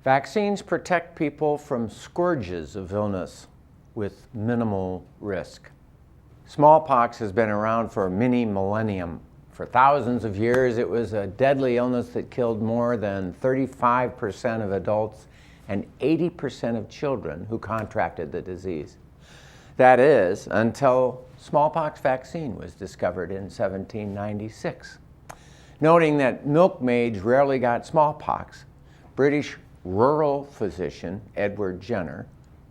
Vaccines protect people from scourges of illness with minimal risk. Smallpox has been around for many millennium. For thousands of years, it was a deadly illness that killed more than 35% of adults and 80% of children who contracted the disease. That is, until smallpox vaccine was discovered in 1796. Noting that milkmaids rarely got smallpox, British rural physician Edward Jenner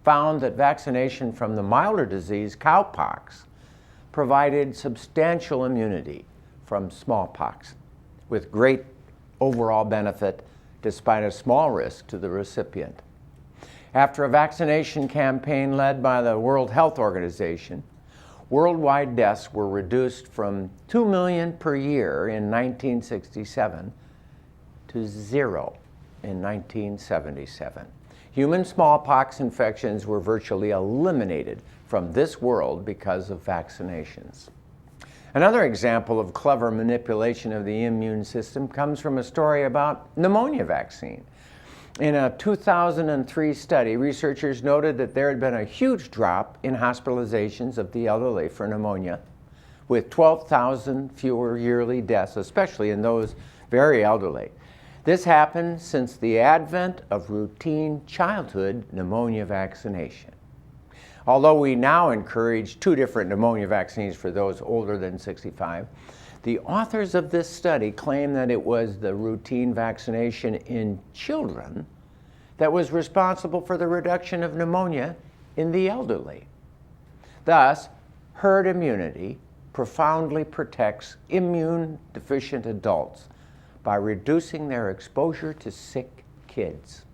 found that vaccination from the milder disease, cowpox, provided substantial immunity from smallpox, with great overall benefit despite a small risk to the recipient. After a vaccination campaign led by the World Health Organization, worldwide deaths were reduced from 2 million per year in 1967 to 0 in 1977. Human smallpox infections were virtually eliminated from this world because of vaccinations. Another example of clever manipulation of the immune system comes from a story about pneumonia vaccine. In a 2003 study, researchers noted that there had been a huge drop in hospitalizations of the elderly for pneumonia, with 12,000 fewer yearly deaths, especially in those very elderly. This happened since the advent of routine childhood pneumonia vaccination. Although we now encourage 2 different pneumonia vaccines for those older than 65, the authors of this study claim that it was the routine vaccination in children that was responsible for the reduction of pneumonia in the elderly. Thus, herd immunity profoundly protects immune-deficient adults by reducing their exposure to sick kids.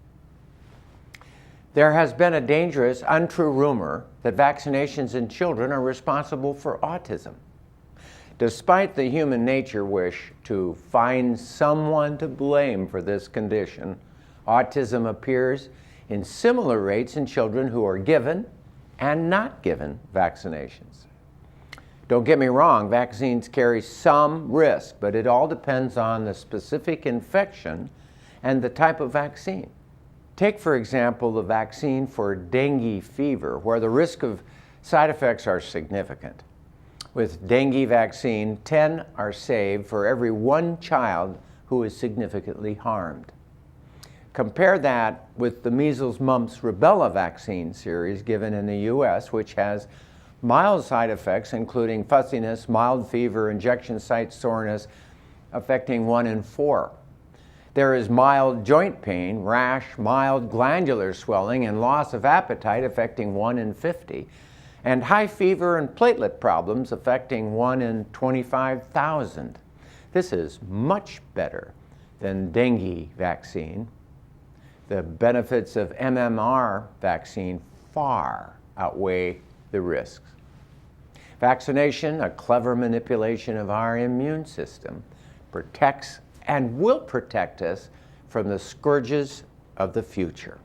There has been a dangerous, untrue rumor that vaccinations in children are responsible for autism. Despite the human nature wish to find someone to blame for this condition, autism appears in similar rates in children who are given and not given vaccinations. Don't get me wrong, vaccines carry some risk, but it all depends on the specific infection and the type of vaccine. Take, for example, the vaccine for dengue fever, where the risk of side effects are significant. With dengue vaccine, 10 are saved for every 1 child who is significantly harmed. Compare that with the measles, mumps, rubella vaccine series given in the US, which has mild side effects, including fussiness, mild fever, injection site soreness, affecting 1 in 4. There is mild joint pain, rash, mild glandular swelling, and loss of appetite affecting 1 in 50, and high fever and platelet problems affecting 1 in 25,000. This is much better than dengue vaccine. The benefits of MMR vaccine far outweigh the risks. Vaccination, a clever manipulation of our immune system, protects and will protect us from the scourges of the future.